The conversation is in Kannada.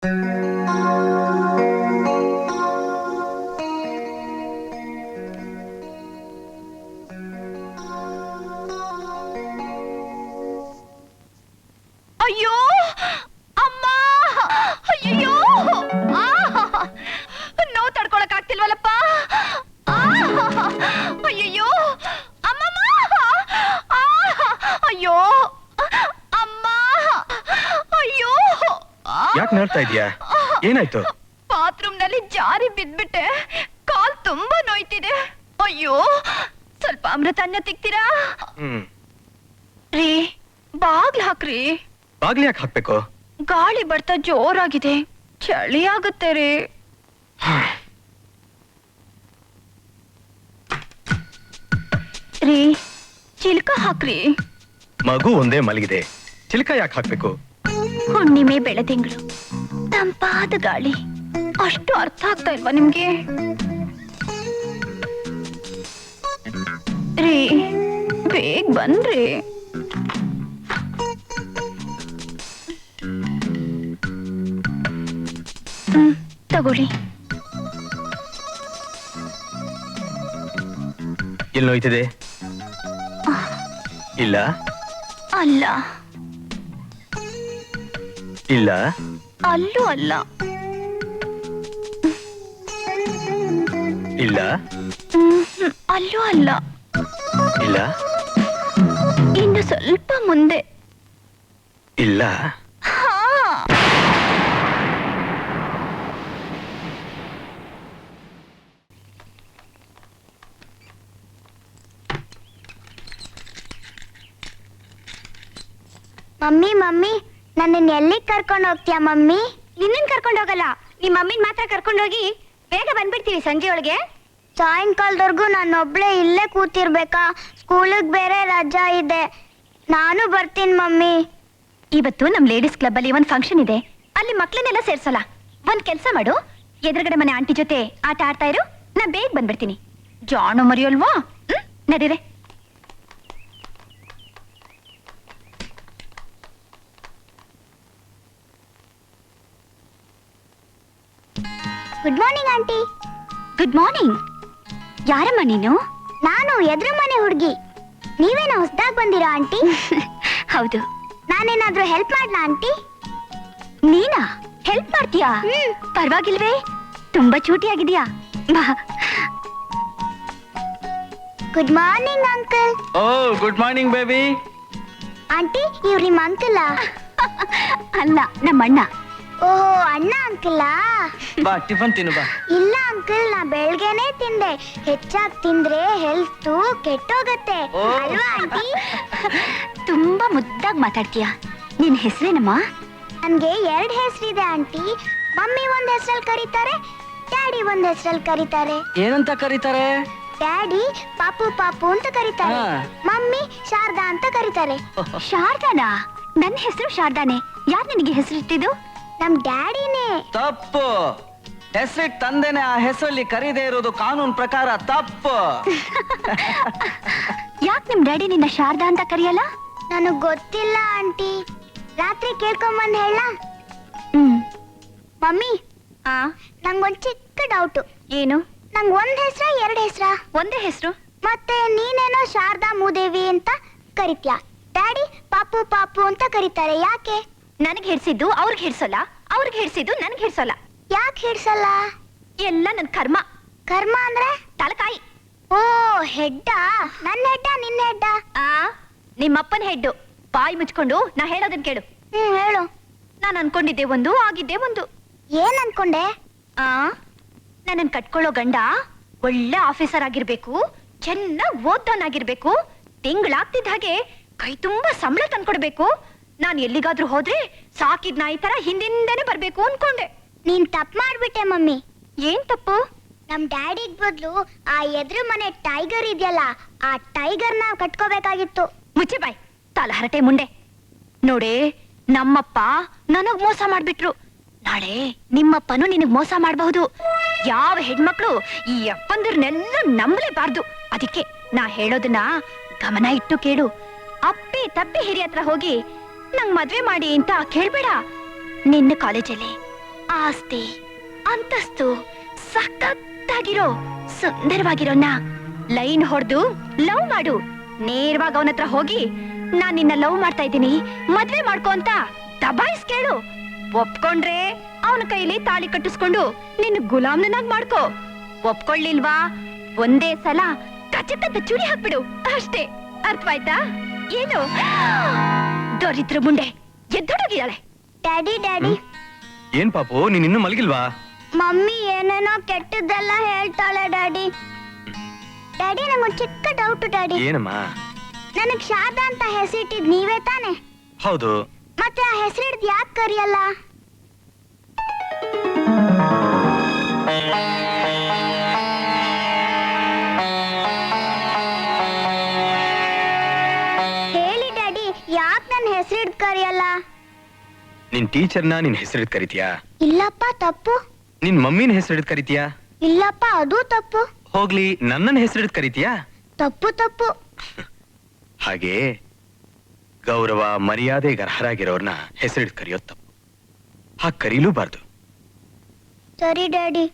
ಅಯ್ಯೋ ಅಮ್ಮ, ಅಯ್ಯೋ ನೋವು ತಡ್ಕೊಳಕ್ ಆಗ್ತಿಲ್ವಲ್ಲಪ್ಪ. ಅಯ್ಯೋ ಅಮ್ಮಮ್ಮ, ಅಯ್ಯೋ ಅಮ್ಮ, ಅಯ್ಯೋ. ಯಾಕೆ ನೋಡ್ತಾ ಇದೀಯಾ? ಏನಾಯ್ತು? ಬಾತ್ರೂಮ್ ನಲ್ಲಿ ಜಾರಿ ಬಿದ್ಬಿಟ್ಟೆ, ಕಾಲ್ ತುಂಬಾ ನೋಯ್ತಿದೆ. ಅಯ್ಯೋ, ಸ್ವಲ್ಪ ಅಮೃತಾನ್ನ ತಿಕ್ತೀರಾ ರೀ? ಬಾಗ್ಲು ಹಾಕ್ರಿ. ಬಾಗ್ಲಿ ಯಾಕೆ ಹಾಕ್ಬೇಕು? ಗಾಳಿ ಬರ್ತಾ ಜೋರಾಗಿದೆ, ಚಳಿ ಆಗುತ್ತೆ ರೀ. ರೀ, ಚಿಲ್ಕ ಹಾಕ್ರಿ. ಮಗು ಒಂದೇ ಮಲಗಿದೆ, ಚಿಲ್ಕ ಯಾಕೆ ಹಾಕ್ಬೇಕು? ಹುಣ್ಣಿಮೆ ಬೆಳೆದಿಂಗಳು, ತಂಪಾದ ಗಾಳಿ, ಅಷ್ಟು ಅರ್ಥ ಆಗ್ತಾ ಇಲ್ವಾ ನಿಮ್ಗೆ? ರೀ, ಬೇಗ ಬನ್ರಿ. ತಗೊಳ್ಳಿ. ಎಲ್ಲಿ ನೋಯ್ತಿದೆ? ಇಲ್ಲ ಅಲ್ಲ, ಇಲ್ಲ ಅಲ್ಲೂ ಅಲ್ಲ, ಇಲ್ಲ ಅಲ್ಲೂ ಅಲ್ಲ, ಇಲ್ಲ ಇನ್ನು ಸ್ವಲ್ಪ ಮುಂದೆ. ಇಲ್ಲ. ಮಮ್ಮಿ ಮಮ್ಮಿ, ನನ್ನನ್ನು ಎಲ್ಲಿಗೆ ಕರ್ಕೊಂಡು ಹೋಗ್ತೀಯಾ ಮಮ್ಮಿ? ನಿನ್ನನ್ ಕರ್ಕೊಂಡು ಹೋಗಲ್ಲ, ನಿಮ್ಮ ಮಮ್ಮಿನ ಮಾತ್ರ ಕರ್ಕೊಂಡು ಹೋಗಿ ಬೇಗ ಬಂದ್ಬಿಡ್ತೀವಿ ಸಂಜೆ ಒಳಗೆ. ಸಾಯಂಕಾಲದವರೆಗೂ ನಾನೊಬ್ಳೆ ಇಲ್ಲೇ ಕೂತಿರ್ಬೇಕಾ? ಸ್ಕೂಲಿಗೆ ಬೇರೆ ರಜಾ ಇದೆ. ನಾನು ಬರ್ತೀನಿ ಮಮ್ಮಿ. ಇವತ್ತು ನಮ್ ಲೇಡೀಸ್ ಕ್ಲಬ್ ಅಲ್ಲಿ ಒಂದ್ ಫಂಕ್ಷನ್ ಇದೆ, ಅಲ್ಲಿ ಮಕ್ಳನ್ನೆಲ್ಲ ಸೇರ್ಸಲ್ಲ. ಒಂದ್ ಕೆಲ್ಸ ಮಾಡು, ಎದುರುಗಡೆ ಮನೆ ಆಂಟಿ ಜೊತೆ ಆಟ ಆಡ್ತಾ ಇರು, ನಾ ಬೇಗ ಬಂದ್ಬಿಡ್ತೀನಿ. ಜಾಣು ಮರಿಯಲ್ವಾ? ನಡೀರೆ. Good morning aunty. Good morning. ಯಾರಮ್ಮ ನೀನು? ನಾನು ಎದುರು ಮನೆ ಹುಡುಗಿ. ನೀವೇನ ಹೊಸದಾಗಿ ಬಂದಿರಾ ಆಂಟಿ? ಹೌದು. ನಾನೇನಾದ್ರೂ ಹೆಲ್ಪ್ ಮಾಡ್ಲಾ ಆಂಟಿ? ನೀನಾ ಹೆಲ್ಪ್ ಮಾಡ್ತೀಯಾ? ಪರವಾಗಿಲ್ವೇ, ತುಂಬಾ ಚೂಟಿಯಾಗಿದ್ಯಾ. ಬಾ. Good morning uncle. ಓ ಗುಡ್ ಮಾರ್ನಿಂಗ್ ಬೇಬಿ. ಆಂಟಿ, ಇವ್ರು ನಿಮ್ಮ ಅಂಕಲಾ? ಅಲ್ಲ, ನಮ್ಮ ಅಣ್ಣ. ಓಹೋ, ಅಣ್ಣ ಅಂಕಲಾ? ಬಾ ಟಿಫನ್ ತಿನ್ನು ಬಾ. ಇಲ್ಲ ಅಂಕಲ್, ನಾ ಬೆಳಗ್ಗೆನೆ ತಿಂದೆ. ಹೆಚ್ಚಾಗಿ ತಿಂದ್ರೆ ಹೆಲ್ತ್ ಕೆಟ್ಟೋಗತ್ತೆ ಅಲ್ವಾ ಆಂಟಿ? ತುಂಬಾ ಮುದ್ದಾಗಿ ಮಾತಾಡ್ತೀಯ. ನಿನ್ ಹೆಸರೇನಮ್ಮ? ನನ್ಗೆ 2 ಹೆಸರಿದೆ ಆಂಟಿ. ಮಮ್ಮಿ ಒಂದ್ ಹೆಸರಲ್ಲಿ ಕರೀತಾರೆ, ಡ್ಯಾಡಿ ಒಂದ್ ಹೆಸರಲ್ಲಿ ಕರೀತಾರೆ. ಏನಂತ ಕರೀತಾರೆ? ಡ್ಯಾಡಿ ಪಾಪು ಪಾಪು ಅಂತ ಕರೀತಾರೆ, ಮಮ್ಮಿ ಶಾರದಾ ಅಂತ ಕರೀತಾರೆ. ಶಾರದಾನಾ? ನನ್ನ ಹೆಸರು ಶಾರದಾನೆ. ಯಾರು ನಿನಗೆ ಹೆಸರಿಟ್ಟಿದ್ದು? ನಮ್ ಡ್ಯಾಡಿನೇ. ತಪ್ಪು. ಹೆಸರಿಟ್ಟು ತಂದೆನೆ ಆ ಹೆಸರಲ್ಲಿ ಕರೀದೇ ಇರೋದು ಕಾನೂನು ಪ್ರಕಾರ ತಪ್ಪು. ಯಾಕೆ ನಿಮ್ ಡ್ಯಾಡಿ ನಿನ್ನ ಶಾರದಾ ಅಂತ ಕರೆಯಲ್ಲ? ನನಗ್ ಗೊತ್ತಿಲ್ಲ ಆಂಟಿ, ರಾತ್ರಿ ಕೇಳ್ಕೊಂಬಂದ್ ಹೇಳ. ಮಮ್ಮಿ, ನಂಗೊಂದ್ ಚಿಕ್ಕ ಡೌಟು. ಏನು? ನಂಗ್ ಒಂದ್ ಹೆಸ್ರ 2 ಹೆಸ್ರ? ಒಂದೇ ಹೆಸರು. ಮತ್ತೆ ನೀನೇನೋ ಶಾರದಾ ಮೂದೇವಿ ಅಂತ ಕರಿತ್ಯಾ, ಡ್ಯಾಡಿ ಪಾಪು ಪಾಪು ಅಂತ ಕರೀತಾರೆ, ಯಾಕೆ? ನನಗೆ ಹಿಡ್ಸಿದ್ದು ಅವ್ರಿಗೆ ಹಿಡ್ಸಲ್ಲ, ಅವ್ರಿಗೆ ಹಿಡ್ಸಿದ್ದು ನನಗೆ ಹಿಡ್ಸಲ್ಲ. ಯಾಕೆ ಹಿಡ್ಸಲ್ಲ? ಎಲ್ಲ ನನ್ ಕರ್ಮ. ಕರ್ಮ ಅಂದ್ರೆ? ತಲಕಾಯಿ. ಓ, ಹೆಡ್ಡಾ? ನನ್ನ ಹೆಡ್ಡ ನಿನ್ನ ಹೆಡ್ಡ? ನಿಮ್ಮಪ್ಪನ ಹೆಡ್ಡು. ಬಾಯಿ ಮುಚ್ಕೊಂಡು ನಾ ಹೇಳೋದನ್ ಕೇಳು. ಹೇಳು. ನಾನು ಅನ್ಕೊಂಡಿದ್ದೆ ಒಂದು, ಆಗಿದ್ದೆ ಒಂದು. ಏನ್ ಅನ್ಕೊಂಡೆ? ನನ್ನನ್ ಕಟ್ಕೊಳ್ಳೋ ಗಂಡ ಒಳ್ಳೆ ಆಫೀಸರ್ ಆಗಿರ್ಬೇಕು, ಚೆನ್ನಾಗ್ ಓದ್ದವನಾಗಿರ್ಬೇಕು, ತಿಂಗಳಾಗ್ತಿದ್ದ ಹಾಗೆ ಕೈ ತುಂಬಾ ಸಂಬಳ ತಂದ್ಕೊಡ್ಬೇಕು, ನಾನ್ ಎಲ್ಲಿಗಾದ್ರೂ ಹೋದ್ರೆ ಸಾಕಿದ್ ನಾಯಿ ತರ ಹಿಂದಿಂದನೇ ಬರ್ಬೇಕು ಅನ್ಕೊಂಡೆ. ನೀನ್ ತಪ್ಪು ಮಾಡ್ಬಿಟ್ಟೆ ಮಮ್ಮಿ. ಏನ್ ತಪ್ಪು? ನಮ್ ಡ್ಯಾಡಿಗ್ ಬದ್ಲು ಆ ಎದುರು ಮನೆ ಟೈಗರ್ ಇದೆಯಲ್ಲ, ಆ ಟೈಗರ್ ನ ಕಟ್ಕೋಬೇಕಾಗಿತ್ತು. ಮುಚ್ಚೆ ಬಾಯ್, ತಲಹರಟೆ ಮುಂಡೆ. ನೋಡೇ, ನಮ್ಮಪ್ಪ ನನಗ್ ಮೋಸ ಮಾಡ್ಬಿಟ್ರು. ನಾಳೆ ನಿಮ್ಮಪ್ಪನು ನಿನಗ್ ಮೋಸ ಮಾಡಬಹುದು. ಯಾವ ಹೆಣ್ಮಕ್ಳು ಈ ಅಪ್ಪಂದಿರ್ನೆಲ್ಲ ನಂಬಲೇಬಾರ್ದು. ಅದಕ್ಕೆ ನಾ ಹೇಳೋದನ್ನ ಗಮನ ಇಟ್ಟು ಕೇಳು. ಅಪ್ಪಿ ತಪ್ಪಿ ಹಿರಿಯ ಹತ್ರ ಹೋಗಿ ನಂಗ್ ಮದ್ವೆ ಮಾಡಿ ಅಂತ ಕೇಳ್ಬೇಡ. ನಿನ್ನ ಕಾಲೇಜಲ್ಲಿ ಆಸ್ತಿ ಅಂತಸ್ತು ಸಖತ್ತಾಗಿರೋ ಸುಂದರವಾಗಿರೋನ ಲೈನ್ ಹೊಡೆದು ಲವ್ ಮಾಡು. ನೇರವಾಗಿ ಅವನ ಹತ್ರ ಹೋಗಿ ನಾನ್ ನಿನ್ನ ಲವ್ ಮಾಡ್ತಾ ಇದ್ದೀನಿ, ಮದ್ವೆ ಮಾಡ್ಕೊ ಅಂತ ದಬಾಯಿಸ್ ಕೇಳು. ಒಪ್ಕೊಂಡ್ರೆ ಅವನ ಕೈಲಿ ತಾಳಿ ಕಟ್ಟಿಸ್ಕೊಂಡು ನಿನ್ನ ಗುಲಾಮ್ನಾಗ್ ಮಾಡ್ಕೋ. ಒಪ್ಕೊಳ್ಳಿಲ್ವಾ ಒಂದೇ ಸಲ ಕಚ್ಚತ್ತ ಚೂರಿ ಹಾಕ್ಬಿಡು ಅಷ್ಟೇ. ಅರ್ಥವಾಯ್ತಾ? ಏನು ದೊರಿದ್ರ ಮುಂಡೆ ಎದ್ದೊಡಗಿದ್ದಾಳೆ. ಡ್ಯಾಡಿ ಡ್ಯಾಡಿ ಏನ್ ಪಾಪು, ನೀನ್ ಇನ್ನೂ ಮಲಗಿಲ್ವಾ? ಮಮ್ಮಿ ಏನೇನೋ ಕೆಟ್ಟದ್ದೆಲ್ಲ ಹೇಳ್ತಾಳೆ ಡ್ಯಾಡಿ. ಡ್ಯಾಡಿ ನಂಗೊಂದು ಚಿಕ್ಕ ಡೌಟ್ ಡ್ಯಾಡಿ. ಏನಮ್ಮ? ನನಗ್ ಶಾರದಾ ಅಂತ ಹೆಸರಿಟ್ಟಿದ್ ನೀವೇ ತಾನೆ? ಹೌದು. ಮತ್ತೆ ಆ ಹೆಸರಿಡ್ದು ಯಾಕೆ ಕರಿಯಲ್ಲ? ಹೇಳಿ ಡ್ಯಾಡಿ, ಯಾಕೆ ನನ್ನ ಹೆಸರಿಡ್ದು ಕರಿಯಲ್ಲ? ನಿನ್ ಟೀಚರ್ನ ನಿನ್ ಹೆಸರಿಡ್ ಕರಿತೀಯಾ? ಇಲ್ಲಪ್ಪ ತಪ್ಪು. ನಿನ್ ಮಮ್ಮಿನ ಹೆಸರಿಡ್ ಕರಿತೀಯಾ? ಇಲ್ಲಪ್ಪ ಅದು ತಪ್ಪು. ಹೋಗ್ಲಿ, ನನ್ನನ್ನ ಹೆಸರಿಡ್ ಕರಿತೀಯಾ? ತಪ್ಪು ತಪ್ಪು. ಹಾಗೆ ಗೌರವ ಮರ್ಯಾದೆಗೆ ಅರ್ಹರಾಗಿರೋರ್ನ ಹೆಸರಿಡ್ ಕರೆಯೋದ್ ತಪ್ಪು. ಹಾಗೆ ಕರೀಲೂಬಾರ್ದು. ಸರಿ ಡ್ಯಾಡಿ.